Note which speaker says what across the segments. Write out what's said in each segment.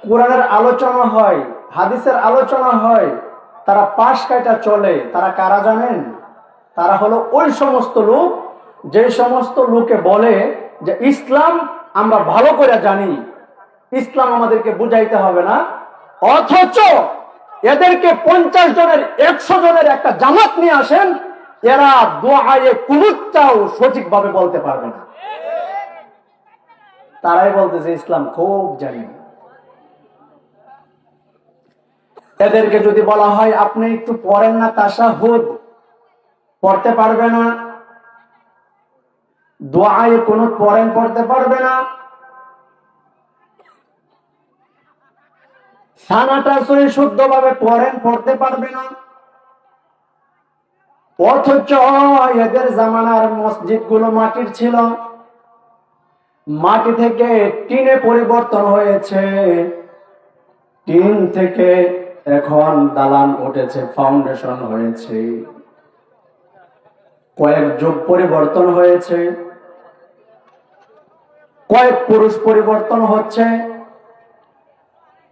Speaker 1: কোরআনের আলোচনা হয়, হাদিসের আলোচনা হয়, তারা পাশ কাটা চলে। তারা কারা জানেন? তারা হলো ওই সমস্ত লোক যে সমস্ত লোকে বলে যে ইসলাম আমরা ভালো করে জানি, ইসলাম আমাদেরকে বুঝাইতে হবে না, অথচ এদেরকে 50 জনের 100 জনের একটা জামাত নিয়ে আসেন, এরা দোয়ায়ে কুনুতটাও সঠিকভাবে বলতে পারবে না। তারাই বলতেছে ইসলাম খুব জানি। এদেরকে যদি বলা হয় আপনি একটু পড়েন না তাশাহুদ, পড়তে পারবে না। দোয়ায়ে কুনুত পড়েন, পড়তে পারবে না। সানাটা সহি শুদ্ধভাবে পড়েন, পড়তে পারবে না। অথচ এদের জামানার মসজিদ গুলো মাটির ছিল, মাটি থেকে টিনে পরিবর্তন হয়েছে, টিন থেকে এখন দালান উঠেছে, ফাউন্ডেশন হয়েছে, কয়েক যুগ পরিবর্তন হয়েছে, কয়েক পুরুষ পরিবর্তন হচ্ছে,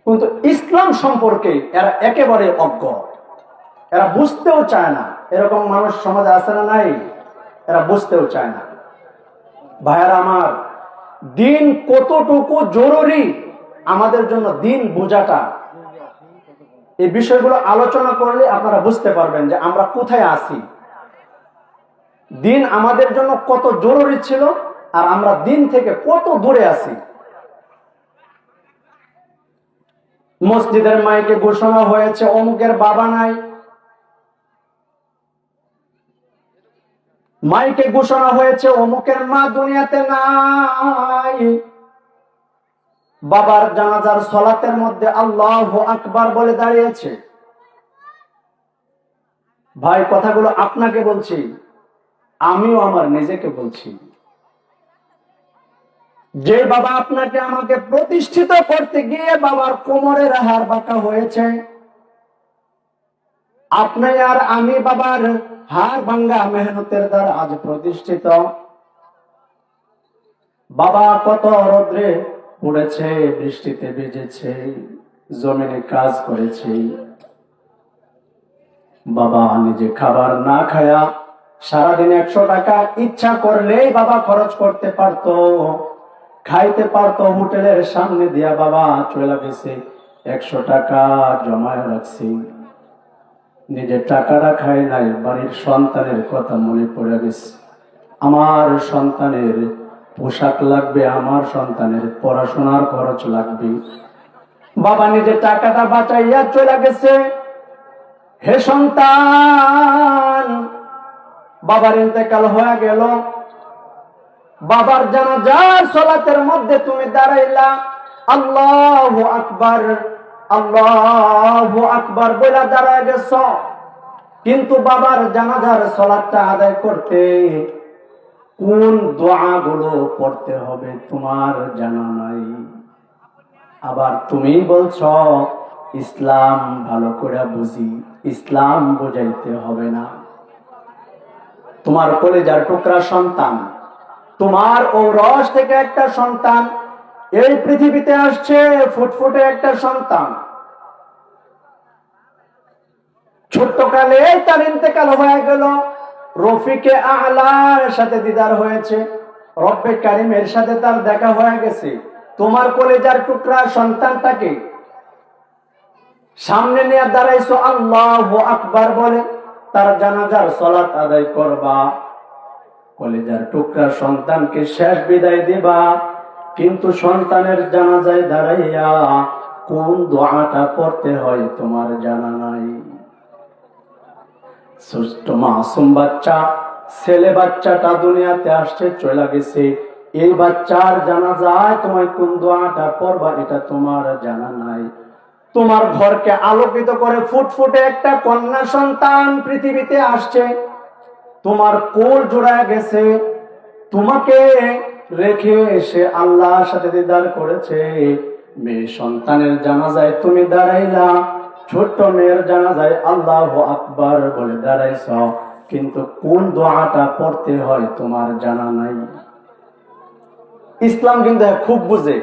Speaker 1: কিন্তু ইসলাম সম্পর্কে এরা একেবারে অজ্ঞ। এরা বুঝতেও চায় না। এরকম মানুষ সমাজে আছে না নাই? এরা বুঝতেও চায় না। ভাইয়ারা আমার, দিন কতটুকু জরুরি আমাদের জন্য, দিন বোঝাটা, এই বিষয়গুলো আলোচনা করলে আপনারা বুঝতে পারবেন যে আমরা কোথায় আছি। দিন আমাদের জন্য কত জরুরি ছিল আর আমরা দিন থেকে কত দূরে আছি। মসজিদের মাইকে ঘোষণা হয়েছে অমুকের বাবা নাই, মাইকে ঘোষণা হয়েছে অমুকের মা দুনিয়াতে নাই। বাবার জানাজার সালাতের মধ্যে আল্লাহু আকবার বলে দাঁড়িয়েছে। ভাই, কথাগুলো আপনাকে বলছি, আমিও আমার নিজেকে বলছি। যে বাবা আপনাকে আমাকে প্রতিষ্ঠিত করতে গিয়ে বাবার কোমরের হাড় বাঁকা হয়েছে, আপনি আর আমি বাবার হাড় ভাঙ্গা মেহনতের দ্বারা আজ প্রতিষ্ঠিত। বাবা কত রৌদ্রে পড়েছে, বৃষ্টিতে ভিজেছে, জমিনে কাজ করেছে। বাবা নিজে খাবার না খায়া সারাদিন 100 টাকা ইচ্ছা করলেই বাবা খরচ করতে পারতো, খাইতে পারতো। হোটেলের সামনে দিয়া বাবা চলে গেছে, 100 টাকা জমায় রাখছি, নিজের টাকাটা খায় নাই। বাড়ির সন্তানের কথা মনে পড়ে গেছে, আমার সন্তানের পোশাক লাগবে, আমার সন্তানের পড়াশোনার খরচ লাগবে। বাবা নিজের টাকাটা বাঁচাইয়া চলে গেছে। হে সন্তান, বাবার ইন্তেকাল হয়ে গেল, বাবার জানাজার সালাতের মধ্যে তুমি দাঁড়াইলা, আল্লাহু আকবার, আল্লাহু আকবার বলে দাঁড়ায় গেছ, কিন্তু বাবার জানাজার সালাতটা আদায় করতে কোন দোয়াগুলো পড়তে হবে তোমার জানা নাই। আবার তুমি বলছ ইসলাম ভালো করে বুঝি, ইসলাম বোঝাইতে হবে না। তোমার কলিজার টুকরা সন্তান, তোমার ও রস থেকে একটা সন্তান এই পৃথিবীতে আসছে, ফুটফুটে একটা সন্তান, ছোট্টকালে তার ইন্তেকাল হয়ে গেল। রফিকে আলার সাথে দিদার হয়েছে, রব্বে কারিমের সাথে তার দেখা হয়ে গেছে। তোমার কলিজার টুকরা সন্তানটাকে সামনে নিয়ে দাঁড়াইছো, আল্লাহু আকবার বলে তার জানাজার সালাত আদায় করবা, কলিজার টুকরা সন্তানকে শেষ বিদায় দিবা, কিন্তু সন্তানের জানাজায় দাঁড়াইয়া কোন দোয়াটা পড়তে হয় তোমার জানা নাই। ছোট্ট মাসুম বাচ্চা, ছেলে বাচ্চাটা দুনিয়াতে আসছে, চলে গেছে, এই বাচ্চার জানাজায় তোমায় কোন দোয়াটা পড়বা এটা তোমার জানা নাই। তোমার ঘরকে আলোকিত করে ফুটফুটে একটা কন্যা সন্তান পৃথিবীতে আসছে, তোমার কোল জোড়ায় গেছে, তোমাকে রেখে এসে আল্লাহর সাথে দিদার করেছে। মেয়ে সন্তানের জানাজায় তুমি দাঁড়াইলা, ছোট্ট মেয়ের জানাজায় আল্লাহু আকবার বলে দাঁড়াইছ, কিন্তু কোন দোয়াটা পড়তে হয় তোমার জানা নাই। ইসলাম কিন্তু খুব বুঝে।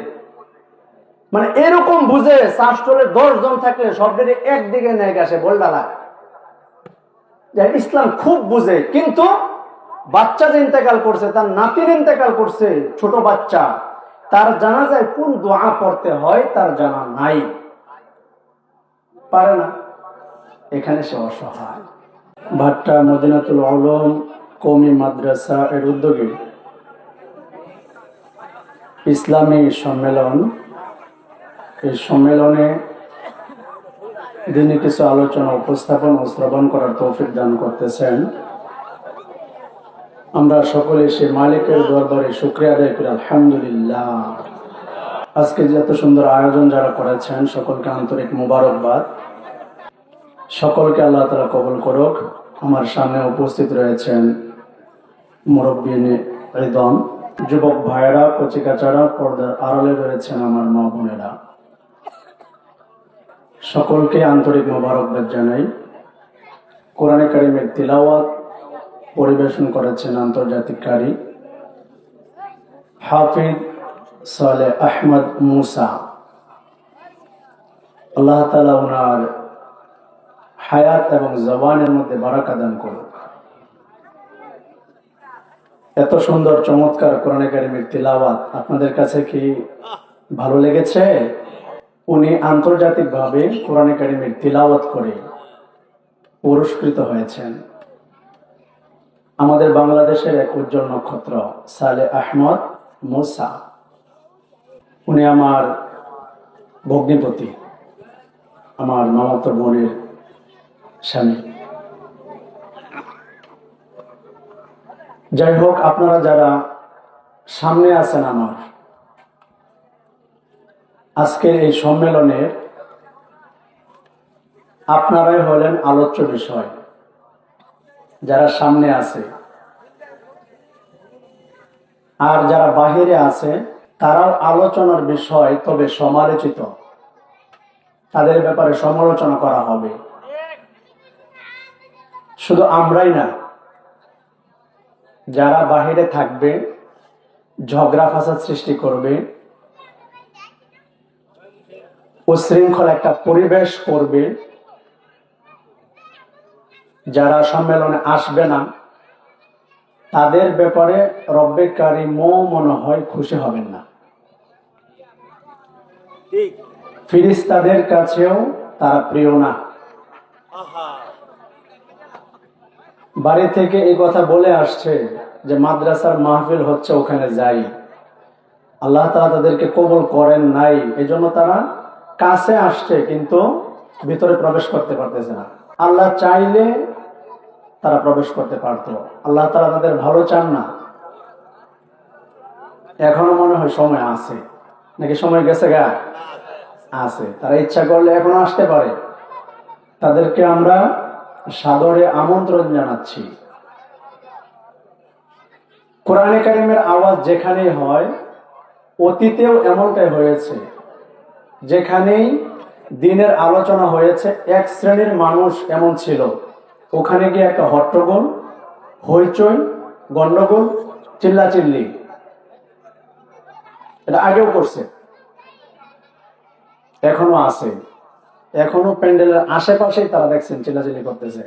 Speaker 1: মানে এরকম বুঝে শাস্ত্রে 10 জন থাকলে সবদের একদিকে নিয়ে গেছে বলডালা। ইসলাম খুব বুঝে, কিন্তু বাচ্চা যে ইন্তেকাল করছে, তার নাতির ইন্তেকাল করছে, ছোট বাচ্চা, তার জানাজায় কোন দোয়া পড়তে হয় তার জানা নাই, পারে না। এখানে সে অসহায়। ভাট্টা মদিনাতুল উলুম কওমি মাদ্রাসা এর উদ্যোগে ইসলামী সম্মেলন, এই সম্মেলনে দিনে কিছু আলোচনা উপস্থাপন ও শ্রবণ করার তৌফিক দান করতেছেন। আমরা সকলে সে মালিকের দরবারে শুকরিয়া আদায় করি, আলহামদুলিল্লাহ। আজকে যত সুন্দর আয়োজন যারা করেছেন সকলকে আন্তরিক মুবারকবাদ। সকলকে আল্লাহ তাআলা কবুল করুক। আমার সামনে উপস্থিত রয়েছেন মুরব্বিনে ইদম, যুবক ভাইয়েরা, কচিকাচারা, পর্দার আড়ালে রয়েছেন আমার মা বোনেরা, সকলকে আন্তরিক মোবারকবাদ জানাই। কোরআনে কারিমের তিলাওয়াত পরিবেশন করেছেন আন্তর্জাতিক কারি হাফিজ সালেহ আহমদ মুসা। আল্লাহ তাআলা ওনার হায়াত এবং জবানের মধ্যে বারাকা দান করুক। এত সুন্দর চমৎকার কোরআনে কারিমের তিলাওয়াত আপনাদের কাছে কি ভালো লেগেছে? উনি আন্তর্জাতিকভাবে কোরআনে কারিমের তিলাওয়াত করে পুরস্কৃত হয়েছেন। আমাদের বাংলাদেশের এক উজ্জ্বল নক্ষত্র সালেহ আহমদ মুসা, উনি আমার ভগ্নিপতি, আমার মামাতো বোনের স্বামী। যাই হোক, আপনারা যারা সামনে আছেন, আমার আজকের এই সম্মেলনের আপনারাই হলেন আলোচ্য বিষয়। যারা সামনে আছে আর যারা বাহিরে আছে তারাও আলোচনার বিষয়, তবে সমালোচিত, তাদের ব্যাপারে সমালোচনা করা হবে। শুধু আমরাই না, যারা বাহিরে থাকবে, ঝগড়া ফাসাদ সৃষ্টি করবে, উশৃঙ্খল একটা পরিবেশ করবে, যারা সম্মেলনে আসবে না, তাদের ব্যাপারে রব্বে কারীম মনে হয় খুশি হবেন না। ফেরেশতাদের কাছেও তারা প্রিয় না। বাড়ি থেকে এই কথা বলে আসছে যে মাদ্রাসার মাহফিল হচ্ছে, ওখানে যাই। আল্লাহ তাআলা তাদেরকে কবুল করেন নাই, এজন্য তারা কাছে আসছে কিন্তু ভিতরে প্রবেশ করতে পারতেছে না। আল্লাহ চাইলে তারা প্রবেশ করতে পারতো। আল্লাহ তাআলা তাদের ভালো চান না। এখনো মনে হয় সময় আছে, নাকি সময় গেছে গা? আছে। তারা ইচ্ছা করলে এখনো আসতে পারে। তাদেরকে আমরা সাদরে আমন্ত্রণ জানাচ্ছি। কোরআনে কারিমের আওয়াজ যেখানেই হয়, অতীতেও এমনটাই হয়েছে, যেখানেই দ্বীনের আলোচনা হয়েছে, এক শ্রেণীর মানুষ এমন ছিল, ওখানে গিয়ে একটা হট্টগোল, হইচই, গন্ডগোল, চিল্লাচিল্লি, এটা আগেও করছে, এখনো আছে। এখনো প্যান্ডেলের আশেপাশেই তারা দেখছেন চিল্লাচিল্লি করতেছে।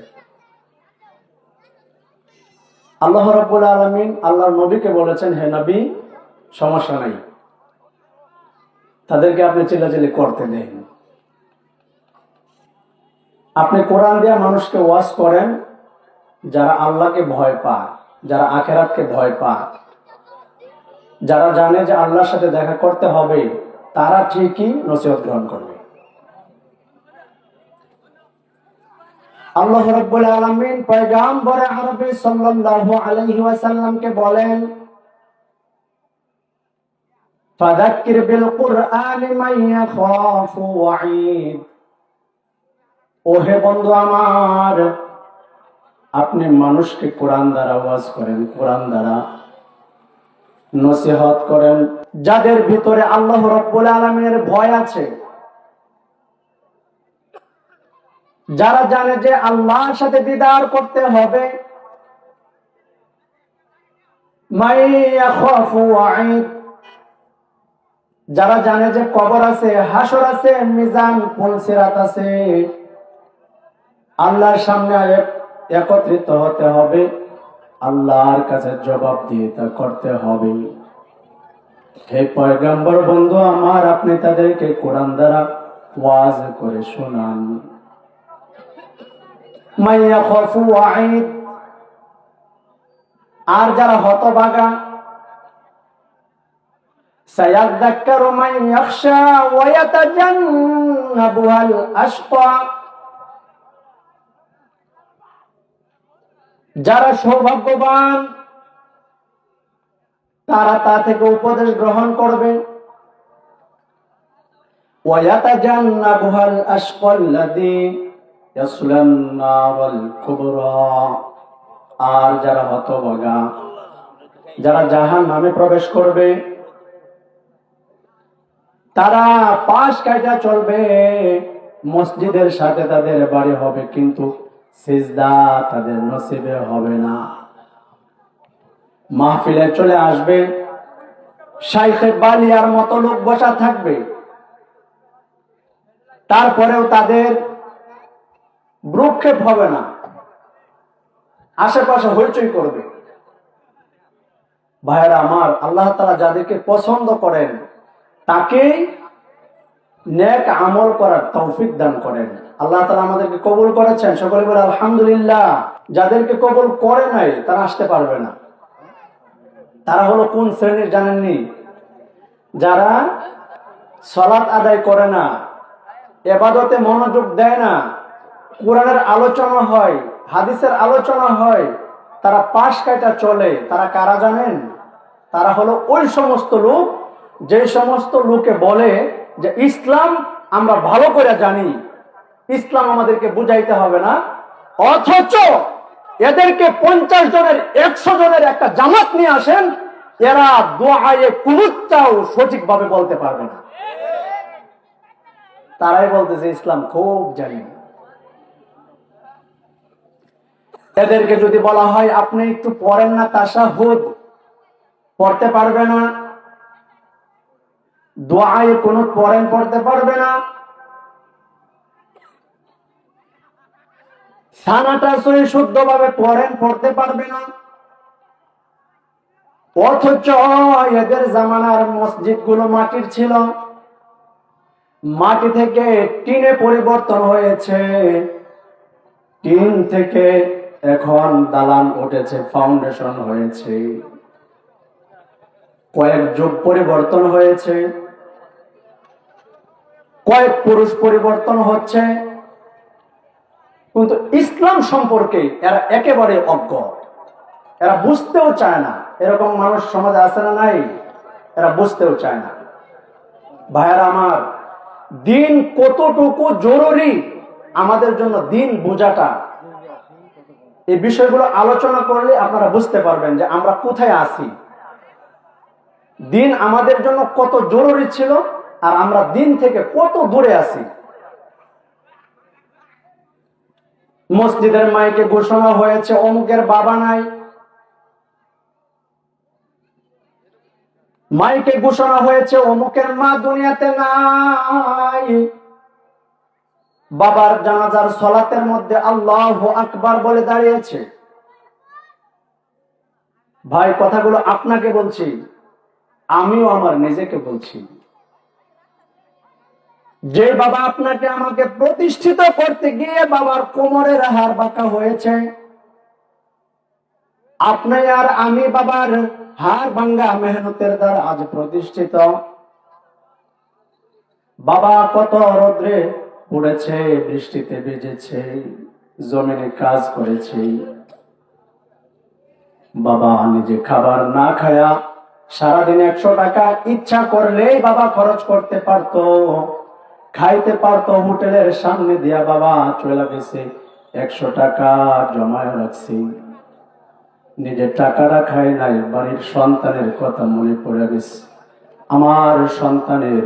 Speaker 1: আল্লাহ রাব্বুল আলামিন আল্লাহর নবীকে বলেছেন, হে নবী, সমস্যা নাই, তাদেরকে আপনি চিল্লাচিল্লি করতে দেন। আপনি কোরআন দিয়া মানুষকে ওয়াজ করেন, যারা আল্লাহকে ভয় পায়, যারা আখিরাতকে ভয় পায়, যারা জানে যে আল্লাহর সাথে দেখা করতে হবে, তারা ঠিকই নসিহত গ্রহণ করবে। আল্লাহ রাব্বুল আলামিন পয়গম্বর আরবি সাল্লাল্লাহু আলাইহি ওয়াসাল্লামকে বলেন, ফাযাক্কির বিল কুরআনি মান ইয়াখাফু ওয়াঈদ। ওহে বন্ধু আমার, আপনি মানুষকে কোরআন দ্বারা ওয়াজ করেন, কোরআন দ্বারা নসিহত করেন, যাদের ভিতরে আল্লাহ রাব্বুল আলামিনের ভয় আছে, যারা জানে যে আল্লাহর সাথে দিদার করতে হবে। মান ইয়াখাফু ওয়াঈদ, যারা জানে যে কবর আছে, হাসর আছে, মিজান, পুলসিরাত আছে, আল্লাহর সামনে একত্রিত হতে হবে, আল্লাহর কাছে জবাবদিহিতা করতে হবে। হে পয়গম্বর বন্ধু আমার, আপনি তাদেরকে কোরআন দ্বারা ওয়াজ করে শোনান। মাইয়া খাফু ওয়াঈদ, আর যারা হতভাগা, সায়াযাক্কারু মান ইয়াখশা ওয়া ইয়াতাজান্নাবুহাল আশকা, যারা সৌভাগ্যবান তারা তা থেকে উপদেশ গ্রহণ করবে। ওয়া ইয়াতাজান্নাবুহাল আশকাল্লাযী ইয়াসলান নারাল কুবরা, আর যারা হতভাগা, যারা জাহান্নামে প্রবেশ করবে, তারা পাশ কাটা চলবে, মসজিদের সাথে তাদের বাড়ি হবে, কিন্তু সিজদা তাদের নসিবে হবে না। মাহফিলে চলে আসবে, শাইখে বালিয়ার মতো লোক বসা থাকবে, তারপরেও তাদের ভ্রুক্ষেপ হবে না, আশেপাশে হইচই করবে। ভাইয়েরা আমার, আল্লাহ তাআলা যাদেরকে পছন্দ করেন তাকে নেক আমল করার তৌফিক দান করেন। আল্লাহ তাআলা আমাদেরকে কবুল করেছেন, সকলে বলে আলহামদুলিল্লাহ। যাদেরকে কবুল করে নাই তারা আসতে পারবে না। তারা হলো কোন শ্রেণীর জানেননি? যারা সালাত আদায় করে না, ইবাদতে মনোযোগ দেয় না, কোরআনের আলোচনা হয়, হাদিসের আলোচনা হয়, তারা পাশ কাটা চলে। তারা কারা জানেন? তারা হলো ওই সমস্ত লোক যে সমস্ত লোকে বলে যে ইসলাম আমরা ভালো করে জানি, ইসলাম আমাদেরকে বুঝাইতে হবে না, অথচ এদেরকে 50 জনের 100 জনের একটা জামাত নিয়ে আসেন, এরা দুআয়ে কুনুতটাও সঠিকভাবে বলতে পারবে না। তারাই বলতেছে ইসলাম খুব জানি। এদেরকে যদি বলা হয় আপনি একটু পড়েন না তাশাহুদ, পড়তে পারবে না, দুআয়ে কুনুত পড়েন, পড়তে পারবে না, সানাটা সহি শুদ্ধভাবে পড়েন, পড়তে পারবে না। অথচ এদের জামানার মসজিদগুলো মাটির ছিল, মাটি থেকে টিনে পরিবর্তন হয়েছে, টিন থেকে এখন দালান উঠেছে, ফাউন্ডেশন হয়েছে, কয়েক যুগ পরিবর্তন হয়েছে, কয়েক পুরুষ পরিবর্তন হচ্ছে, কিন্তু ইসলাম সম্পর্কে এরা একেবারে অজ্ঞ, এরা বুঝতেও চায় না। এরকম মানুষ সমাজে আছে না নাই? এরা বুঝতেও চায় না। ভাইয়েরা আমার, দিন কতটুকু জরুরি আমাদের জন্য, দিন বোঝাটা, এই বিষয়গুলো আলোচনা করলে আপনারা বুঝতে পারবেন যে আমরা কোথায় আছি, দিন আমাদের জন্য কত জরুরি ছিল, আর আমরা দিন থেকে কত দূরে আছি। মসজিদের মাইকে ঘোষণা হয়েছে অমুকের বাবা নাই, মাইকে ঘোষণা হয়েছে অমুকের মা দুনিয়াতে নাই, বাবার জানাজার সালাতের মধ্যে আল্লাহু আকবার বলে দাঁড়িয়েছে। ভাই, কথাগুলো আপনাকে বলছি, আমিও আমার নিজেকে বলছি। যে বাবা আপনাকে আমাকে প্রতিষ্ঠিত করতে গিয়ে বাবার কোমরের হাড় বাঁকা হয়েছে, আপনি আর আমি বাবার হাড় ভাঙ্গা মেহনতের দ্বারা আজ প্রতিষ্ঠিত। বাবা কত রোদ্রে পড়েছে, বৃষ্টিতে ভিজেছে, জমিনে কাজ করেছে, বাবা নিজে খাবার না খায়া সারাদিন 100 টাকা ইচ্ছা করলেই বাবা খরচ করতে পারতো, খাইতে পারতো, হোটেলের সামনে দিয়া বাবা চলে গেছে, 100 টাকা জমায় রাখছি, নিজের টাকাটা খায় নাই, বাড়ির সন্তানের কথা মনে পড়ে গেছে, আমার সন্তানের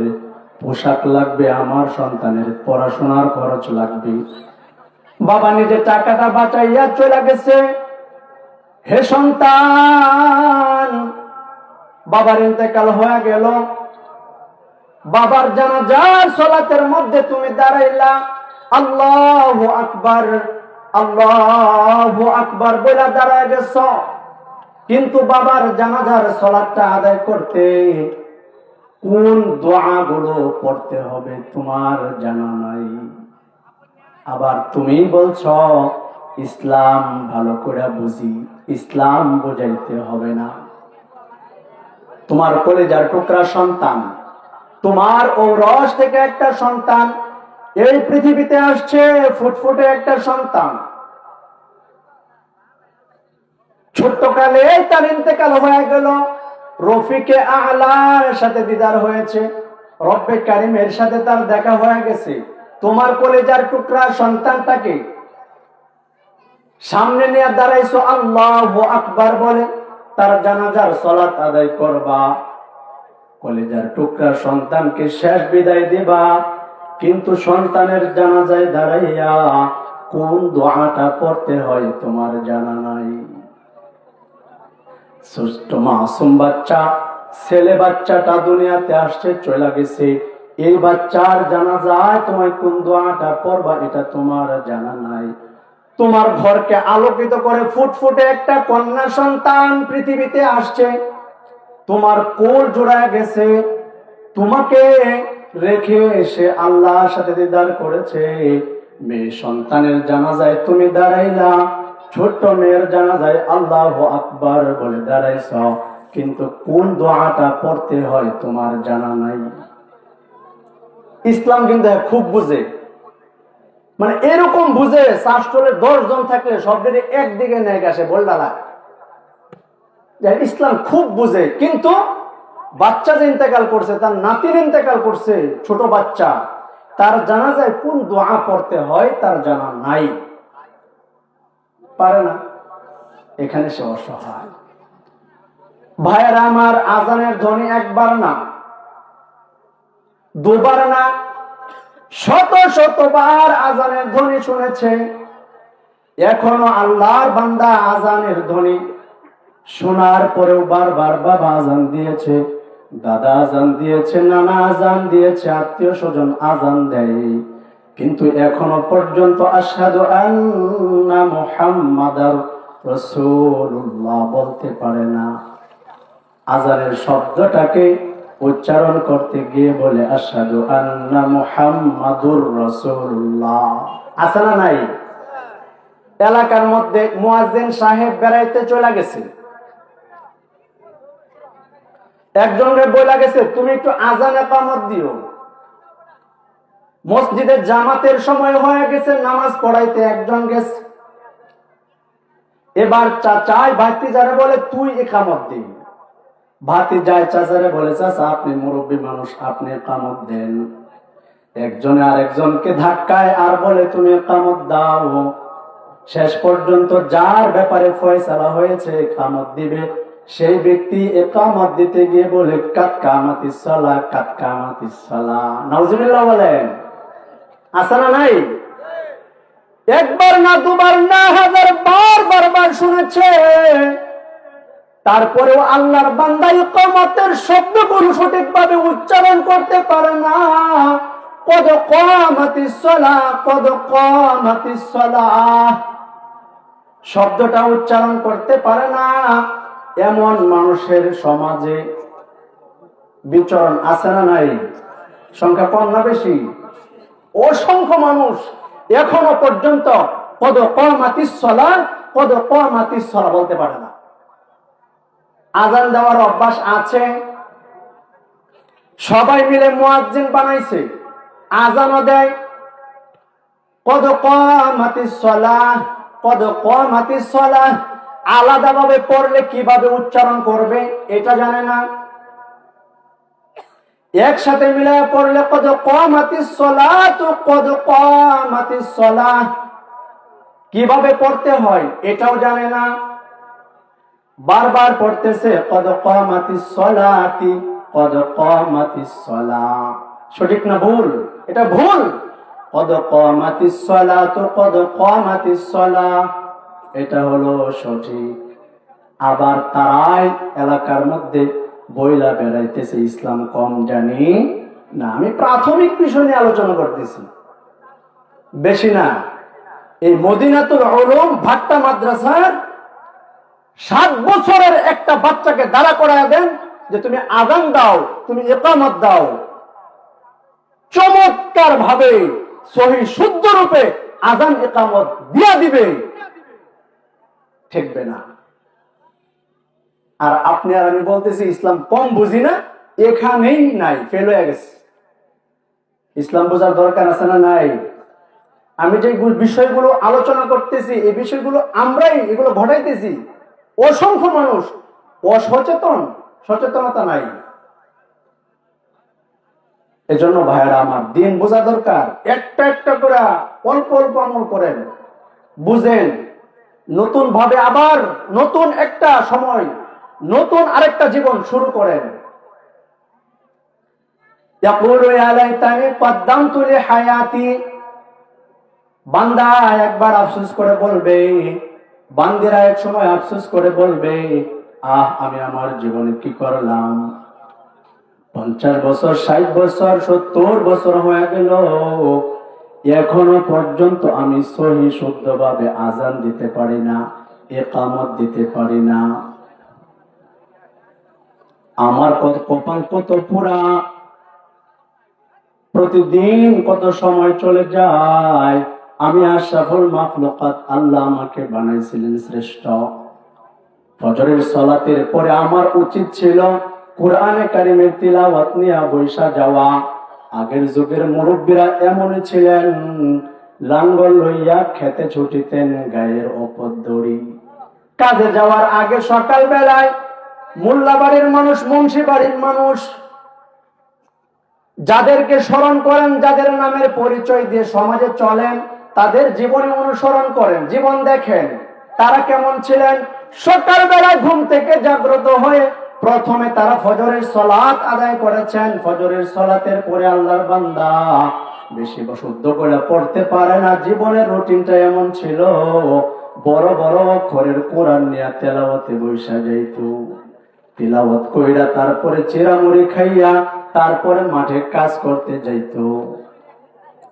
Speaker 1: পোশাক লাগবে, আমার সন্তানের পড়াশোনার খরচ লাগবে, বাবা নিজের টাকাটা বাঁচাইয়া চলে গেছে। হে সন্তান, বাবার ইন্তেকাল হয়ে গেল, বাবার জানাজার সালাতের মধ্যে তুমি দাঁড়াইলা, আল্লাহু আকবার আল্লাহু আকবার বলে দাঁড়ায় গেছ, কিন্তু বাবার জানাজার সালাতটা আদায় করতে কোন দোয়াগুলো পড়তে হবে তোমার জানা নাই। আবার তুমি বলছো ইসলাম ভালো করে বুঝি, ইসলাম বোঝাইতে হবে না। তোমার কলেজার টুকরা সন্তান, তোমার ঔরস থেকে একটা সন্তান এই পৃথিবীতে আসছে, ফুটফুটে একটা সন্তান, ছোট্টকালে তার ইন্তেকাল হয়ে গেল, রফিকে আলার সাথে দিদার হয়েছে, রব্বে কারিমের সাথে তার দেখা হয়ে গেছে। তোমার কলেজার টুকরা সন্তানটাকে সামনে নিয়ে দাঁড়াইছো, আল্লাহু আকবার বলে তার জানাজার সালাত আদায় করবা, কলেজার টুকরা সন্তানকে শেষ বিদায় দিবা, কিন্তু সন্তানের জানাজায় দাঁড়াইয়া কোন দোয়াটা পড়তে হয় তোমার জানা নাই। ছোট্ট মাসুম বাচ্চা, ছেলে বাচ্চাটা দুনিয়াতে আসছে, চলে গেছে, এই বাচ্চার জানাজায় তোমায় কোন দোয়াটা পড়বা এটা তোমার জানা নাই। তোমার ঘরকে আলোকিত করে ফুটফুটে একটা কন্যা সন্তান পৃথিবীতে আসছে, তোমার কোল জোড়ায় গেছে, তোমাকে রেখে এসে আল্লাহর সাথে দিদার করেছে। মেয়ে সন্তানের জানাজায় তুমি দাঁড়াইলা, ছোট্ট মেয়ের জানাজায় আল্লাহু আকবার বলে দাঁড়াইছ, কিন্তু কোন দোয়াটা পড়তে হয় তোমার জানা নাই। ইসলাম কিন্তু খুব বুঝে, মানে এরকম বুঝে শাস্ত্রে 10 জন থাকলে সবদিকে একদিকে নেয় গেছে বলডালা। ইসলাম খুব বুঝে, কিন্তু বাচ্চা যে ইন্তেকাল করছে, তার নাতির ইন্তেকাল করছে, ছোট বাচ্চা, তার জানাজায় কোন দোয়া পড়তে হয় তার জানা নাই, পারে না। এখানে সে অসহায়। ভাইয়েরা আমার, আজানের ধ্বনি একবার না, দুবার না, শত শতবার আজানের ধ্বনি শুনেছে। এখনো আল্লাহর বান্দা আজানের ধ্বনি শোনার পরেও বারবার বাবা আজান দিয়েছে, দাদা আজান দিয়েছে, নানা আজান দিয়েছে, আত্মীয় স্বজন আজান দেয়, কিন্তু এখনো পর্যন্ত আশহাদু আন্না মুহাম্মাদার রাসূলুল্লাহ বলতে পারে না। আজানের শব্দটাকে উচ্চারণ করতে গিয়ে বলে আশহাদু আন্না মুহাম্মাদুর রাসূলুল্লাহ। আছে না নাই? এলাকার মধ্যে মুয়াজ্জিন সাহেব বেড়াইতে চলে গেছে, একজনকে বলে গেছে তুমি একটু আজান ইকামত দিও। মসজিদের জামাতের সময় হয়ে গেছে, নামাজ পড়াইতে একজন গেছে, এবার চাচাই ভাতিজারে বলে তুই ইকামত দিন। ভাতিজায় চাচারে বলে চাচা আপনি মুরব্বী মানুষ, আপনি ইকামত দেন। একজনে আরেকজনকে ধাক্কায় আর বলে তুমি ইকামত দাও। শেষ পর্যন্ত যার ব্যাপারে ফয়সালা হয়েছে ইকামত দিবে, সেই ব্যক্তি ইকামত দিতে গিয়ে বলে কাদ কামাতিস সালাহ, কাদ কামাতিস সালাহ। নাউজুবিল্লাহ বলেন। আছে না নাই? একবার না, দুবার না, হাজার বার বারবার শুনেছে, তারপরেও আল্লাহর বান্দা ইকামতের শব্দগুলো সঠিকভাবে উচ্চারণ করতে পারে না। কদ কামাতিস সালাহ, কদ কামাতিস সালাহ শব্দটা উচ্চারণ করতে পারে না। এমন মানুষের সমাজে বিচরণ আছে না নাই? সংখ্যা কম না বেশি? অসংখ্য মানুষ এখনো পর্যন্ত কদ কামাতিস সালাহ, কদ কামাতিস সালাহ বলতে পারে না। আজান দেওয়ার অভ্যাস আছে, সবাই মিলে মুয়াজ্জিন বানাইছে, আজানও দেয়, কদ কামাতিস সালাহ, কদ কামাতিস সালাহ আলাদাভাবে পড়লে কিভাবে উচ্চারণ করবে এটা জানে না। একসাথে মিলায় পড়লে কদ কামাতিস সালাতু, কদ কামাতিস সালাহ কিভাবে পড়তে হয় এটাও জানে না। বারবার পড়তেছে কদ কামাতিস সালাতি, কদ কামাতিস সালাহ। সঠিক না ভুল? এটা ভুল। কদ কামাতিস সালাতু, কদ কামাতিস সালাহ এটা হলো সঠিক। আবার তারাই এলাকার মধ্যে বইলা বেড়াইতেছে ইসলাম কম জানি না, আমি প্রাথমিক বিষয় নিয়ে আলোচনা করতেছি, বেশি না। এই মদিনাতুল উলুম ভাট্টা মাদ্রাসার 7 বছরের একটা বাচ্চাকে দাঁড়া করায় দেন যে তুমি আযান দাও, তুমি ইকামত দাও, চমৎকার ভাবে সহি শুদ্ধ রূপে আযান ইকামত দিয়া দিবে, ঠেকবে না। আর আপনি আর আমি বলতেছি ইসলাম কম বুঝি না, এখানেই নাই, ফেল হয়ে গেছে। ইসলাম বোঝার দরকার আছে না নাই? আমি যে বিষয়গুলো আলোচনা করতেছি, এই বিষয়গুলো আমরাই এগুলো ঘটাইতেছি। অসংখ্য মানুষ অসচেতন, সচেতনতা নাই। এজন্য ভাইয়েরা আমার, দিন বোঝা দরকার। একটা একটা করে অল্প অল্প আমল করেন, বুঝেন, নতুন ভাবে আবার নতুন একটা সময়, নতুন আরেকটা জীবন শুরু করেন। বান্দা একবার আফসোস করে বলবে, বান্দিরা এক সময় আফসোস করে বলবে, আমি আমার জীবনে কি করলাম? 50 বছর, 60 বছর, 70 বছর হয়ে গেল, এখনো পর্যন্ত আমি সহি শুদ্ধভাবে আযান দিতে পারি না, ইকামত দিতে পারি না। আমার কপাল কত পুরা, প্রতিদিন কত সময় চলে যায়। আমি আশরাফুল মাখলুকাত, আল্লাহ আমাকে বানাইছিলেন শ্রেষ্ঠ। ফজরের সালাতের পরে আমার উচিত ছিল কোরআনে কারিমের তিলাওয়াত নিয়ে বৈশা যাওয়া। আগের যুগের মুরব্বীরা এমনই ছিলেন, লাঙ্গল লইয়া খেতে ছুটিতেন, গায়ের ওপর দড়ি। কাজে যাওয়ার আগে সকাল বেলায় মোল্লা বাড়ির মানুষ, মুন্সি বাড়ির মানুষ, যাদেরকে স্মরণ করেন, যাদের নামের পরিচয় দিয়ে সমাজে চলেন, তাদের জীবনে অনুসরণ করেন, জীবন দেখেন তারা কেমন ছিলেন। সকাল বেলায় ঘুম থেকে জাগ্রত হয়ে প্রথমে তারা ফজরের সালাত আদায় করেছেন। ফজরের সালাতের পরে আল্লাহর বান্দা বেশি শুদ্ধ করে পড়তে পারে না, জীবনের রুটিনটা এমন ছিল, বড় বড় অক্ষরের কোরআন নিয়ে তেলাওয়াতে বৈশা যাইত। তিলাওয়াত কইরা তারপরে চিরামুড়ি খাইয়া তারপরে মাঠে কাজ করতে যাইত।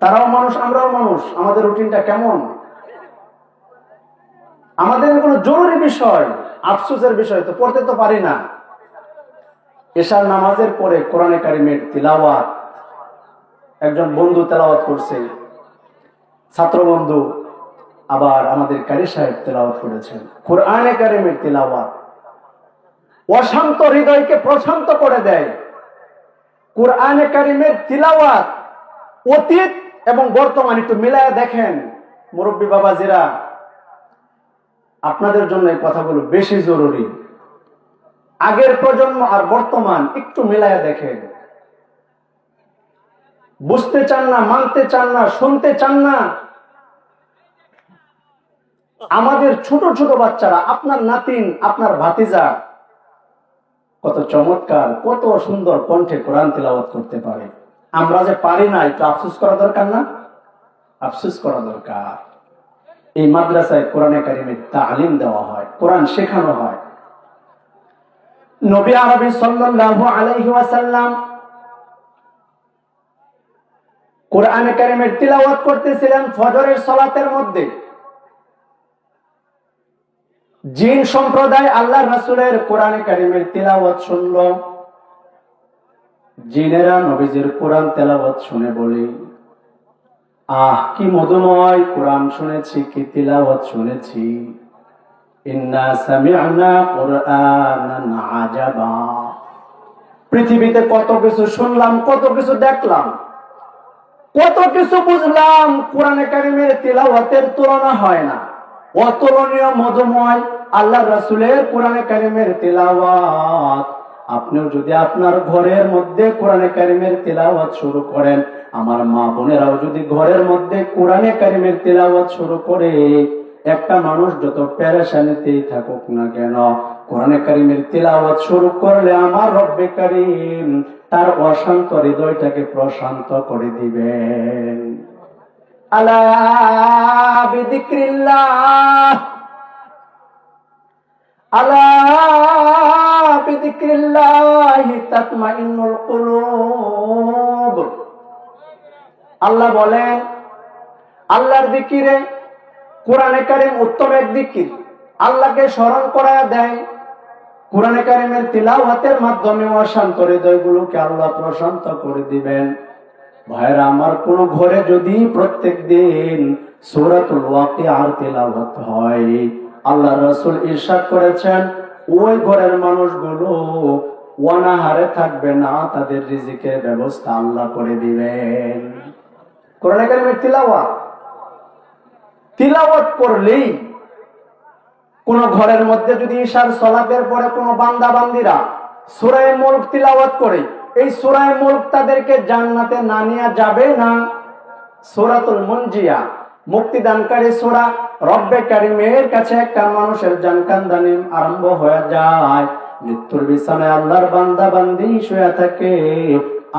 Speaker 1: তারাও মানুষ, আমরাও মানুষ, আমাদের রুটিনটা কেমন? আমাদের কোনো জরুরি বিষয়, আফসোসের বিষয় তো পড়তে তো পারি না। এশার নামাজের পরে কোরআনে কারিমের তিলাওয়াত, একজন বন্ধু তেলাওয়াত করছে, ছাত্র বন্ধু, আবার আমাদের কারি সাহেব তেলাওয়াত করেছেন। কোরআনে কারিমের তিলাওয়াত অশান্ত হৃদয়কে প্রশান্ত করে দেয়। কোরআনে কারিমের তিলাওয়াত অতীত এবং বর্তমান একটু মিলায় দেখেন। মুরব্বী বাবাজিরা, আপনাদের জন্য এই কথাগুলো বেশি জরুরি। আগের প্রজন্ম আর বর্তমান একটু মিলায় দেখেন। বুঝতে চান না, মানতে চান না, শুনতে চান না। আমাদের ছোট ছোট বাচ্চারা, আপনার নাতিন, আপনার ভাতিজা কত চমৎকার, কত সুন্দর কণ্ঠে কোরআন তিলাওয়াত করতে পারে। আমরা যে পারি না, একটু আফসোস করা দরকার না? আফসোস করা দরকার। এই মাদ্রাসায় কোরআনে কারিমের তালিম দেওয়া হয়, কোরআন শেখানো হয়। নবী আরবি সাল্লাল্লাহু আলাইহি ওয়াসাল্লাম কোরআনে কারিমের তিলাওয়াত করতেছিলেন ফজরের সালাতের মধ্যে। জিন সম্প্রদায় আল্লাহর রাসূলের কোরআনে কারিমের তিলাওয়াত শুনল। জিনেরা নবীজির কোরআন তেলাওয়াত শুনে বলে, কি মধুময় কোরআন শুনেছি, কি তিলাওয়াত শুনেছি। ইন্না সামি'না কুরআনান আজাবা। পৃথিবীতে কত কিছু শুনলাম, কত কিছু দেখলাম, কত কিছু বুঝলাম, কোরআনে কারিমের তিলাওয়াতের তুলনা হয় না। অতুলনীয় মধুময় আল্লাহর রাসূলের কোরআনে কারিমের তিলাওয়াত। আপনিও যদি আপনার ঘরের মধ্যে কোরআনে কারিমের তিলাওয়াত শুরু করেন, আমার মা বোনেরাও যদি ঘরের মধ্যে কোরআনে কারিমের তিলাওয়াত শুরু করে, একটা মানুষ যত পেরেশানিতেই থাকুক না কেন, কোরআনে কারিমের তিলাওয়াত শুরু করলে আমার রব্বে কারীম তার অশান্ত হৃদয়টাকে প্রশান্ত করে দিবেন। আলা বিযিকরিল্লাহ আলা বিযিক্রিল্লাহি তাতমাইন্নুল কুলুব। আল্লাহ বলেন, আল্লাহর জিকিরে, কোরআনে কারীম উত্তম এক জিকির, আল্লাহকে স্মরণ করায় দেয়। কোরআনে কারীমের তিলাওয়াতের মাধ্যমে অশান্ত হৃদয়গুলোকে আল্লাহ প্রশান্ত করে দিবেন। ভাইরা আমার, কোন ঘরে যদি প্রত্যেক দিন সূরাতুল ওয়াকিয়ার তিলাওয়াত হয়, আল্লাহ রাসূল ইরশাদ করেছেন ওই ঘরের মানুষগুলো অনাহারে থাকবে না, তাদের রিজিকের ব্যবস্থা আল্লাহ করে দিবেন। কোরআনে কারীমের তিলাওয়াত করলেই, কোন ঘরের মধ্যে যদি ঈশার সালাতের পরে কোন বান্দা বান্দিরা সূরা মুলক তিলাওয়াত করে, এই সূরা মুলক তাদেরকে জান্নাতে না নিয়ে যাবে না। সূরাতুল মুনজিয়া, মুক্তিদানকারী সূরা, রব্বে কারীমের কাছে একটা মানুষের জান কান্দানি আরম্ভ হয়ে যায়। মৃত্যুর বিছানায় আল্লাহর বান্দা বান্দি শুয়ে থাকে,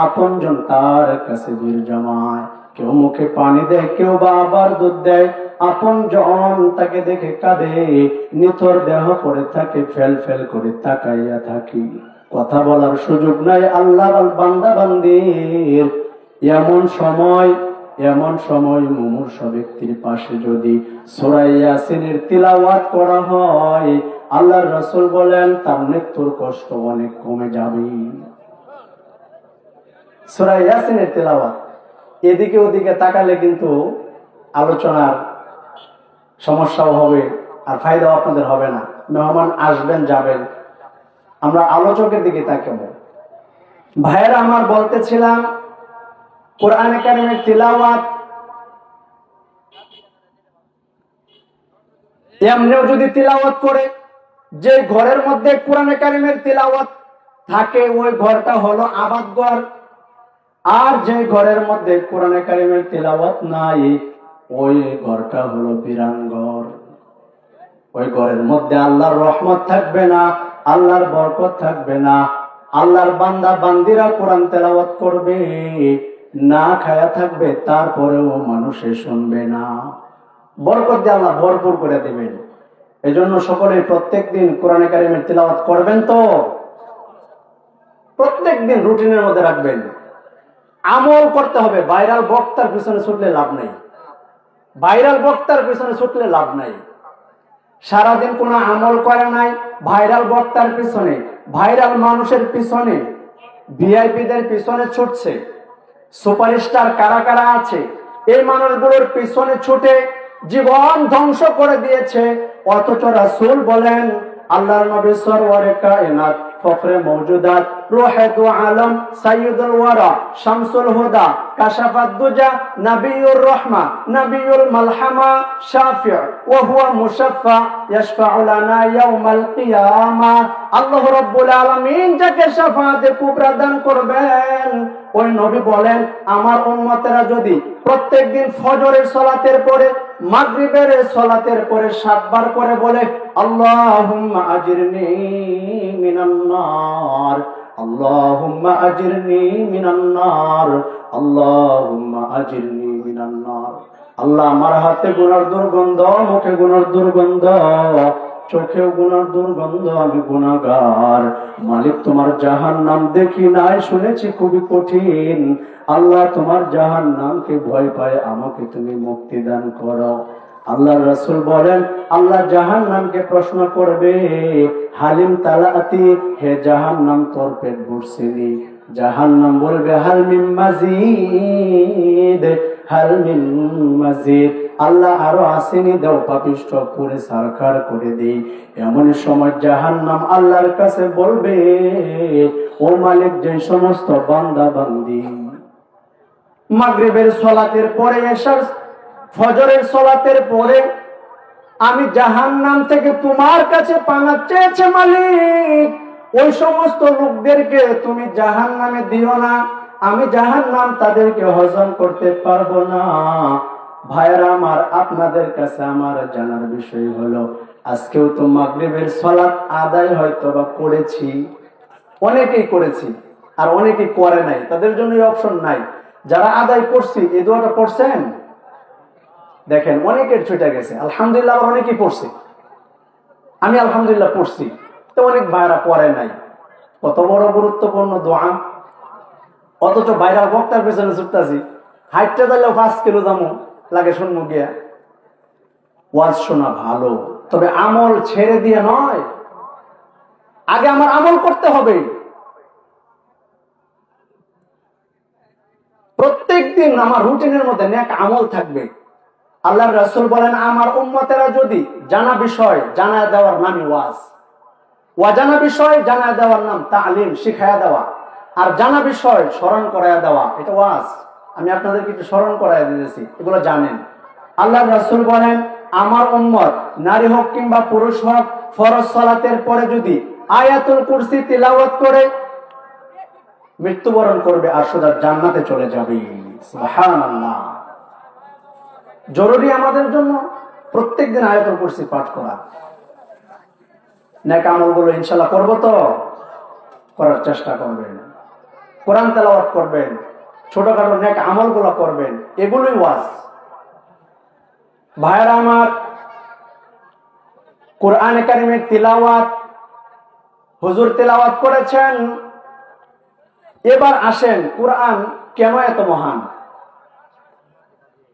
Speaker 1: আপনজন তার কাছে ভিড় জমায়, কেউ মুখে পানি দেয়, কেউ বা আবার দুধ দেয়। আপনজন তাকে দেখে কাঁদে, নিথর দেহ পড়ে থাকে, ফেল ফেল করে তাকাইয়া থাকি, কথা বলার সুযোগ নাই আল্লাহর বান্দা বান্দির। এমন সময় মুমূর্ষ ব্যক্তির পাশে যদি সূরা ইয়াসিনের তিলাওয়াত করা হয়, আল্লাহর রাসূল বলেন তার মৃত্যুর কষ্ট অনেক কমে যাবে। সূরা ইয়াসিনের তিলাওয়াত, এদিকে ওদিকে তাকালে কিন্তু আলোচনার সমস্যাও হবে, আর ফায়দাও আপনাদের হবে না। মেহমান আসবেন যাবেন, আমরা আলোচকের দিকে তাকাবো। ভাইয়েরা আমার, বলতেছিলাম কোরআনে কারীমের তিলাওয়াত এমনিও যদি তিলাওয়াত করে, যে ঘরের মধ্যে কোরআনে কারীমের তিলাওয়াত থাকে ওই ঘরটা হলো আবাদ ঘর, আর যে ঘরের মধ্যে কোরআনে কারীমের তিলাওয়াত নাই ওই ঘরটা হলো বিরান ঘর। ওই ঘরের মধ্যে আল্লাহর রহমত থাকবে না, আল্লাহর বরকত থাকবে না। আল্লাহর বান্দা বান্দিরা কোরআন তেলাওয়াত করবে, না খায়া থাকবে, তারপরেও মানুষে শুনবে না। বরকত দিয়ে আল্লাহ ভরপুর করে দিবেন। এজন্য সকলে প্রত্যেক দিন কোরআনে কারীমের তিলাওয়াত করবেন তো, প্রত্যেক দিন রুটিনের মধ্যে রাখবেন। আমল করতে হবে, ভাইরাল বক্তার পিছনে ছুটলে লাভ নাই, ভাইরাল বক্তার পিছনে ছুটলে লাভ নাই। সারাদিন কোনো আমল করে নাই, ভাইরাল বক্তার পিছনে, ভাইরাল মানুষের পিছনে, ভিআইপিদের পিছনে ছুটছে। সুপারস্টার কারা কারা আছে, এই মানুষগুলোর পিছনে ছুটে জীবন ধ্বংস করে দিয়েছে। অথচ রাসূল বলেন, আল্লাহর নবী সরওয়ারে কায়নাত, ফখরে মওজুদাত, রূহে দু আলম, সাইয়্যিদুল ওয়ারা, শামসুল হুদা, কাশাফাত দুজা, নবিয়ুর রাহমা, নবিয়ুল মালহামা, শাফি' ওয়া হুয়া মুশাফফা, ইয়াশফা'ু লানা ইয়াউমাল কিয়ামা। আল্লাহ রাব্বুল আলামিন যাকে শাফাআতে কুবরা দান করবেন, ওই নবী বলেন আমার উম্মতেরা যদি প্রত্যেকদিন ফজরের সালাতের পরে, মাগরিবের সালাতের পরে 7 বার করে বলে আল্লাহুম্মা আজিরনি মিনান নার, আল্লাহুম্মা আজিরনি মিনান নার, আল্লাহুম্মা আজিরনি মিনান নার। আল্লাহ, আমার হাতে গুনার দুর্গন্ধ, মুখে গুনার দুর্গন্ধ, চোখেও গুনার দুর্গন্ধ, আমি গুনাহগার। মালিক, তোমার জাহান্নাম দেখি নাই, শুনেছি খুবই কঠিন। আল্লাহ, তোমার জাহান্নামকে ভয় পায়, আমাকে তুমি মুক্তি দান করো। আল্লাহ রাসূল বলেন, আল্লাহ জাহান্নামকে প্রশ্ন করবে, হালিম তালাতি, হে জাহান্নাম তোর পেট ভরছেনি? জাহান্নাম বলবে হাল মিন মাজিদ, হাল মিন মাজিদ। আল্লাহ, আরো আসেনি, দাও, পাপিষ্ঠ পুরে সারখার করে দেই। এমন সময় জাহান্নাম আল্লাহর কাছে বলবে, ও মালিক, যে সমস্ত বান্দা বান্দি মাগরিবের সালাতের পরে, এশার ফজরের সালাতের পরে আমি জাহান্নাম থেকে তোমার কাছে পানাহ চেয়েছে মালিক, ওই সমস্ত লোকদেরকে তুমি জাহান্নামে দিও না, আমি জাহান্নাম তাদেরকে হজম করতে পারবো না। ভাইরা আমার, আপনাদের কাছে আমার জানার বিষয় হলো, আজকেও তো মাগরিবের সালাত আদায় হয়তো বা করেছি, অনেকেই করেছি, আর অনেকেই করে নাই, তাদের জন্য এই অপশন নাই। যারা আদায় করছি, এই দোয়াটা পড়ছেন? দেখেন, অনেকের ছুটে গেছে, আলহামদুলিল্লাহ, অনেকেই পড়ছে। আমি আলহামদুলিল্লাহ পড়ছি, তো অনেক ভাইরা পড়ে নাই। কত বড় গুরুত্বপূর্ণ দোয়া, অথচ বাইরা বক্তার পেছনে ছুটতাছি। হাইটটা যাইলেও 5 কিলো দামও লাগে শুনবো গিয়া। ওয়াজ শোনা ভালো, তবে আমল ছেড়ে দিয়ে নয়। আগে আমার আমল করতে হবে। প্রত্যেক দিন আমার রুটিনের মধ্যে নেক আমল থাকবে। আল্লাহর রাসূল বলেন, আমার উম্মতেরা যদি জানা বিষয় জানায় দেওয়ার নামই ওয়াজ, অজানা বিষয় জানায় দেওয়ার নাম তালিম, শিখায়া দেওয়া। আর জানা বিষয় স্মরণ করায়া দেওয়া, এটা ওয়াজ। আমি আপনাদেরকে একটু স্মরণ করায়া দিয়েছি, এগুলো জানেন। আল্লাহর রাসূল বলেন, আমার উম্মত নারী হোক কিংবা পুরুষ হোক, ফরজ সালাতের পরে যদি আয়াতুল কুরসি তিলাওয়াত করে মৃত্যুবরণ করবে আর সোজা জান্নাতে চলে যাবে। সুবহানাল্লাহ। জরুরি আমাদের জন্য প্রত্যেকদিন আয়াতুল কুরসি পাঠ করা। নেক আমলগুলো ইনশাআল্লাহ করব, তো করার চেষ্টা করবেন। কোরআন তেলাওয়াত করবেন, ছোটখাটো নেক আমলগুলো করবেন, এগুলোই ওয়াজ। ভাইরা আমার, কোরআনে কারিমের তিলাওয়াত হুজুর তেলাওয়াত করেছেন। এবার আসেন, কোরআন কেন এত মহান?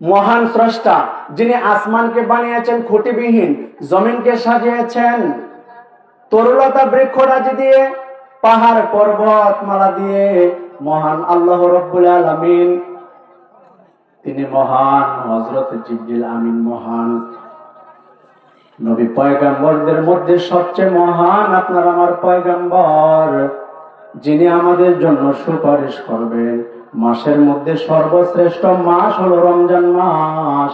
Speaker 1: মহান স্রষ্টা যিনি আসমানকে বানিয়েছেন খুঁটিবিহীন, জমিনকে সাজিয়েছেন তরুলতা বৃক্ষরাজি দিয়ে, পাহাড় পর্বত মালা দিয়ে, মহান আল্লাহ রাব্বুল আলামিন তিনি মহান। হযরত জিবরিল আমিন মহান। নবী পয়গম্বরদের মধ্যে সবচেয়ে মহান আপনার আমার পয়গম্বর, যিনি আমাদের জন্য সুপারিশ করবেন। মাসের মধ্যে সর্বশ্রেষ্ঠ মাস হলো রমজান মাস।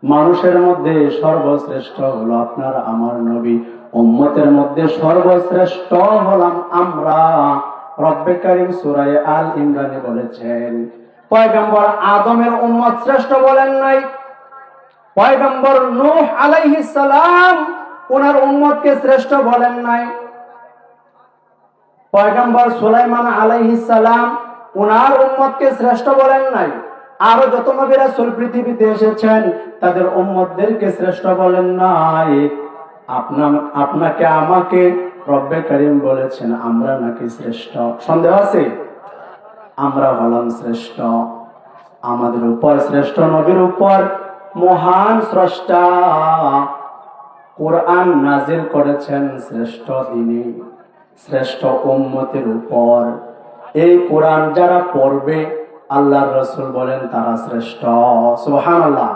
Speaker 1: মানুষের মধ্যে সর্বশ্রেষ্ঠ হলো আপনার আমার নবী, উম্মতের মধ্যে সর্বশ্রেষ্ঠ হলাম আমরা। রব্বে কারীম সূরা আল ইমরানে বলেছেন, পয়গম্বর আদমের উম্মত শ্রেষ্ঠ বলেন নাই। পয়গম্বর নূহ আলাইহিস সালাম ওনার উম্মতকে শ্রেষ্ঠ বলেন নাই। পয়গম্বর সুলাইমান আলাইহিস সালাম ওনার উম্মতকে শ্রেষ্ঠ বলেন নাই। আরো যত নবী রাসূল পৃথিবীতে এসেছেন তাদের উম্মতদেরকে শ্রেষ্ঠ বলেন নাই। আপনাকে আমাকে রব্বে কারীম বলেছেন আমরা নাকি শ্রেষ্ঠ? সন্দেহ আছে? আমরা হলাম শ্রেষ্ঠ। আমাদের উপর শ্রেষ্ঠ নবীর উপর মহান স্রষ্টা কোরআন নাজিল করেছেন শ্রেষ্ঠ দিনে, শ্রেষ্ঠ উম্মতের উপর। এই কোরআন যারা পড়বে আল্লাহর রাসূল বলেন তারা শ্রেষ্ঠ। সুবহানাল্লাহ।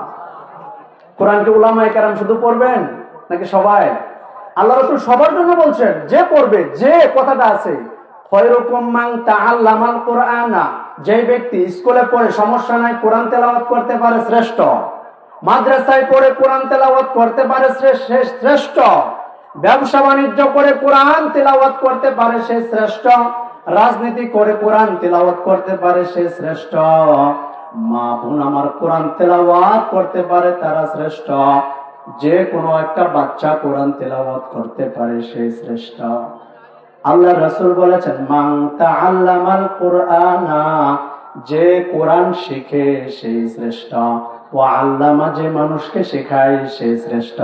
Speaker 1: কোরআনকে উলামায়ে কেরাম শুধু পড়বেন নাকি সবাই? আল্লাহ রাসূল সবার জন্য বলছেন, যে পড়বে, যে কথাটা আছে খায়রুকুম মান তাআল্লামাল কুরআনা, যে ব্যক্তি স্কুলে পড়ে সমস্যা নাই কোরআন তেলাওয়াত করতে পারে শ্রেষ্ঠ, মাদ্রাসায় পড়ে কোরআন তেলাওয়াত করতে পারে সে শ্রেষ্ঠ, ব্যবসা বাণিজ্য করে কোরআন তেলাওয়াত করতে পারে সে শ্রেষ্ঠ, রাজনীতি করে কোরআন তেলাওয়াত করতে পারে সে শ্রেষ্ঠ, মা বোন আমার কোরআন তেলাওয়াত করতে পারে তারা শ্রেষ্ঠ, যে কোনো একটা বাচ্চা কোরআন তেলাওয়াত করতে পারে সে শ্রেষ্ঠ। আল্লাহ রাসূল বলেছেন, মান তাআল্লামাল কুরআনা, যে কোরআন শিখে সেই শ্রেষ্ঠ, ওয়া আল্লামা, যে মানুষকে শেখায় সে শ্রেষ্ঠ।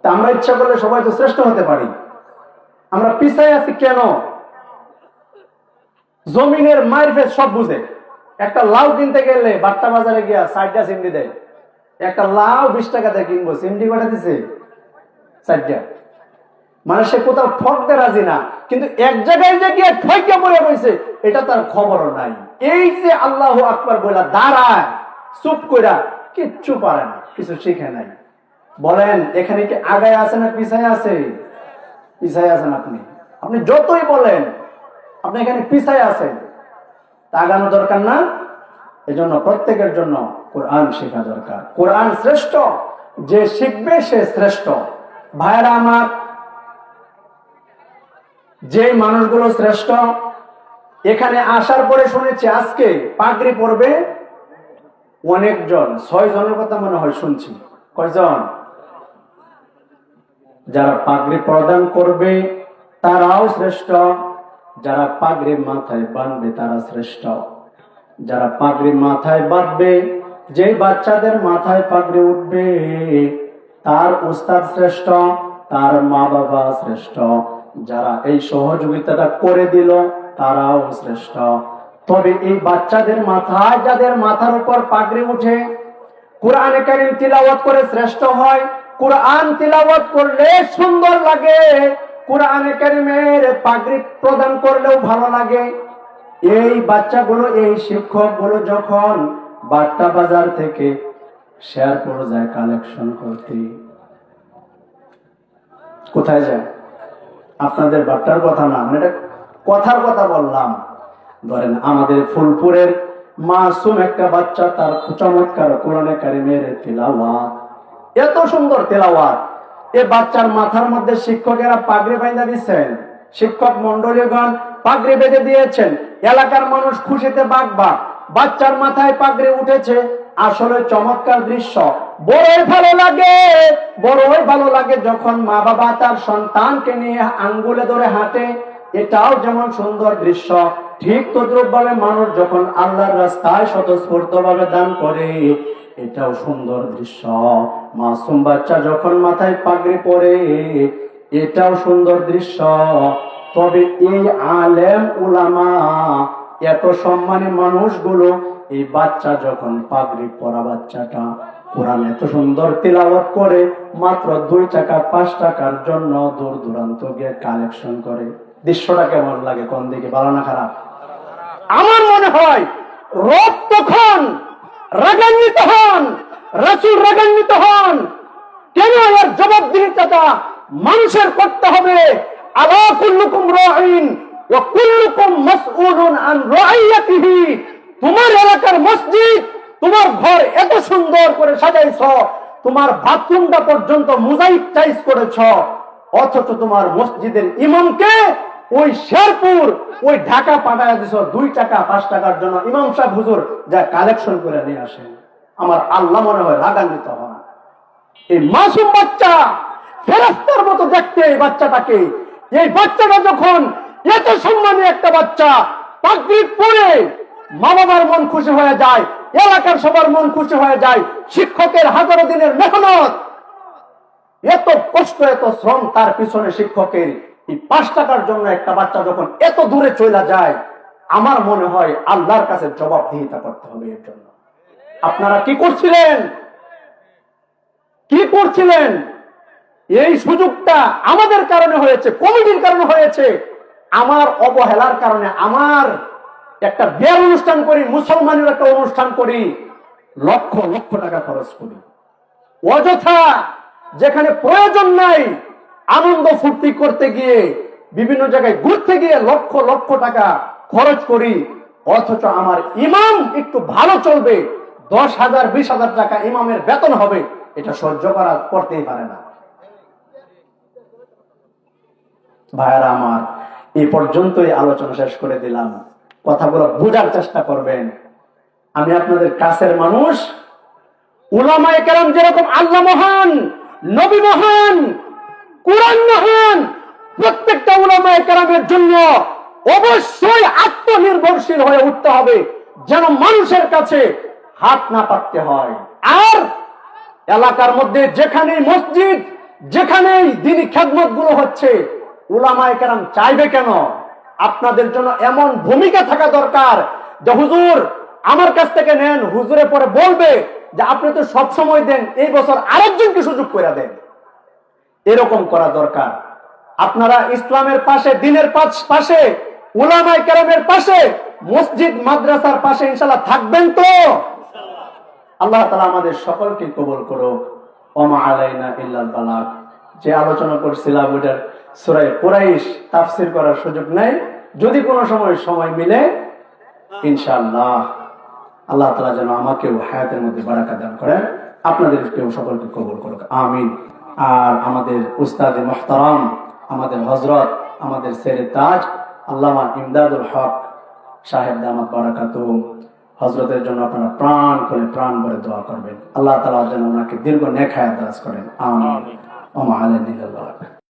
Speaker 1: তা আমরা ইচ্ছা করলে সবাই তো শ্রেষ্ঠ হতে পারি, আমরা পিছায় আছি কেন? জমিনের মারফত সব বুঝে। একটা লাউ কিনতে গেলে বাট্টা বাজারে গিয়া 60টা চিমড়ি দেয়। একটা লাউ 20 টাকাতে কিনবো, চিমড়ি কটা দিছে? 4টা। মানে সে কোথাও ঠকতে রাজি না, কিন্তু এক জায়গায় যে গিয়ে ঠকে পড়ে রয়েছে এটা তার খবরও নাই। এই যে আল্লাহু আকবার বলা দাঁড়ায় চুপ কইরা কিচ্ছু পারে না, কিছু শিখে নাই। বলেন এখানে কি আগায় আছে না পিছায় আছে? পিছায় আছেন আপনি। আপনি যতই বলেন আপনি এখানে পিছায় আছেন, তা আগানো দরকার না। এজন্য প্রত্যেকের জন্য কোরআন শেখা দরকার। কোরআন শ্রেষ্ঠ, যে শিখবে সে শ্রেষ্ঠ। ভাইরা আমার, যে মানুষগুলো শ্রেষ্ঠ, এখানে আসার পরে শুনেছি আজকে পাগড়ি পরবে অনেকজন, 6 জনের কথা মনে হয় শুনছি। কয়জন? যারা পাগড়ি প্রদান করবে তারাও শ্রেষ্ঠ, যারা পাগড়ি মাথায় বাঁধবে তারা শ্রেষ্ঠ। যারা পাগড়ি মাথায় বাঁধবে, যে বাচ্চাদের মাথায় পাগড়ি উঠবে তার উস্তাদ শ্রেষ্ঠ, তার মা বাবা শ্রেষ্ঠ, যারা এই সহযোগিতাটা করে দিল তারাও শ্রেষ্ঠ। তবে এই বাচ্চাদের মাথায়, যাদের মাথার উপর পাগড়ি উঠে কোরআনে কারীম তিলাওয়াত করে শ্রেষ্ঠ হয়, কোরআন তিলাওয়াত করলে সুন্দর লাগে, কোরআনে কারীমের পাগড়ি প্রদান করলেও ভালো লাগে, এই বাচ্চাগুলো, এই শিক্ষকগুলো যখন বাট্টা বাজার থেকে শেরপুর যায় কালেকশন করতে, কোথায় যায়? আপনাদের বাট্টার কথা না, এটা কথার কথা বললাম। ধরেন আমাদের ফুলপুরের মাসুম একটা বাচ্চা, তার চমৎকার কোরআনে কারীমের তিলাওয়াত, এত সুন্দর তিলাওয়াত, এ বাচ্চার মাথার মধ্যে শিক্ষকেরা পাগড়ি বাঁধা দিচ্ছেন, শিক্ষক মন্ডলীগণ পাগড়ি বেঁধে দিয়েছেন, এলাকার মানুষ খুশিতে বাগবাগ, বাচ্চার মাথায় পাগড়ি উঠেছে। আসলে চমৎকার দৃশ্য, বড়ই ভালো লাগে, বড়ই ভালো লাগে যখন মা বাবা তার সন্তানকে নিয়ে আঙ্গুলে ধরে হাঁটে, এটাও যেমন সুন্দর দৃশ্য, ঠিক তদ্রুপ ভাবে মানুষ যখন আল্লাহর রাস্তায় স্বতঃস্ফূর্ত ভাবে দান করে, এটাও সুন্দর দৃশ্য। মাসুম বাচ্চা যখন মাথায় পাগড়ি পরে, এটাও সুন্দর দৃশ্য। তবে এই আলেম উলামা, এত সম্মানী মানুষগুলো, এই বাচ্চা যখন পাগড়ি পরা বাচ্চাটা কোরআন এত সুন্দর তিলাওয়াত করে, মাত্র 2 টাকা 5 টাকার জন্য দূর দূরান্ত গিয়ে কালেকশন করে, দৃশ্যটা কেমন লাগে? কোন দিকে, ভালো না খারাপ? আমার মনে হয় রব তখন রাগান্বিত হন, রাসূল রাগান্বিত হন, কেন এর জবাবদিহিতা মানুষের করতে হবে। আলা কুল্লুকুম রাঈন ওয়া কুল্লুকুম মাসউলুন আন রাইয়াতিহি। তোমার এলাকার মসজিদ, তোমার ঘর এত সুন্দর করে সাজাইছো, তোমার বাথরুমটা পর্যন্ত মোজাইক টাইলস করেছো, অথচ তোমার মসজিদের ইমামকে ওই শেরপুর, ওই ঢাকা পাঠায় দিছো 2 টাকা 5 টাকার জন্য। ইমাম সাহেব হুজুর যা কালেকশন করে নিয়ে আসেন। আমার আল্লাহ মনে হয় রাগান্বিত হন। এই মাসুম বাচ্চা, ফেরেশতার মতো দেখতে এই বাচ্চাটাকে, এই বাচ্চাটা যখন এত সম্মানী একটা বাচ্চা পাগড়ি পরে, মা বাবার মন খুশি হয়ে যায়, এলাকার সবার মন খুশি হয়ে যায়, শিক্ষকের হাজারো দিনের মেহনত, এত কষ্ট এত শ্রম তার পিছনে শিক্ষকের, এই 5 টাকার জন্য একটা বাচ্চা যখন এত দূরে চলে যায়, আমার মনে হয় আল্লাহর কাছে জবাবদিহিতা করতে হবে এর জন্য। আপনারা কি করছিলেন? কি করছিলেন? এই সুযোগটা আমাদের কারণে হয়েছে, কমিটির কারণে হয়েছে, আমার অবহেলার কারণে। আমার একটা বিয়ের অনুষ্ঠান করি, মুসলমানের একটা অনুষ্ঠান করি, লক্ষ লক্ষ টাকা খরচ করি, অযথা যেখানে প্রয়োজন নাই আনন্দ ফুর্তি করতে গিয়ে, বিভিন্ন জায়গায় ঘুরতে গিয়ে লক্ষ লক্ষ টাকা খরচ করি, অথচ আমার ইমাম একটু ভালো চলবে, 10,000 20,000 টাকা ইমামের বেতন হবে, এটা সহ্য করা করতেই পারে না। ভাইয়ারা আমার, এই পর্যন্তই আলোচনা শেষ করে দিলাম। কথাগুলো বোঝার চেষ্টা করবেন। আমি আপনাদের কাছের মানুষ। উলামায়ে কেরাম যেরকম আল্লাহ মহান, নবী মহান, কুরআন মহান, প্রত্যেকটা উলামায়ে কেরামের জন্য অবশ্যই আত্মনির্ভরশীল হয়ে উঠতে হবে, যেন মানুষের কাছে হাত না পাততে হয়। আর এলাকার মধ্যে যেখানেই মসজিদ, যেখানেই দ্বীনি খেদমত গুলো হচ্ছে, উলামায়ে কেরাম চাইবে কেন? আপনাদের জন্য এমন ভূমিকা থাকা দরকার যে হুজুর আমার কাছ থেকে নেন, হুজুরে পরে বলবে যে আপনি তো সব সময় দেন, এই বছর আরেকজনকে সুযোগ করে দেন। এরকম করা দরকার। আপনারা ইসলামের পাশে, দ্বীনের পাশে, উলামায়ে কেরামের পাশে, মসজিদ মাদ্রাসার পাশে ইনশাআল্লাহ থাকবেন তো? আল্লাহ তাআলা আমাদের সকলকে কবুল করুক। ওমা আলাইনা ইল্লাল বালাগ। যে আলোচনা করছিলাম ওটার সূরা কুরাইশ তাফসীর করার সুযোগ নাই, যদি কোনো সময় মিলে ইনশাআল্লাহ। আল্লাহ তাআলা যেন আমাকেও হায়াতের মধ্যে বারাকা দান করেন, আপনাদেরকেও সকলকে কবুল করুক, আমিন। আর আমাদের উস্তাদে মুহতারাম, আমাদের হযরত, আমাদের সেরে তাজ আল্লামা ইমদাদুল হক সাহেব দামাত বারাকাতুহু, হযরতের জন্য আপনারা প্রাণ খুলে প্রাণ ভরে দোয়া করবেন। আল্লাহ তাআলা যেন ওনাকে দীর্ঘ নেক হায়াত দান করেন, আমিন। ওয়া মা আলাইনা ইল্লাল বালাগ।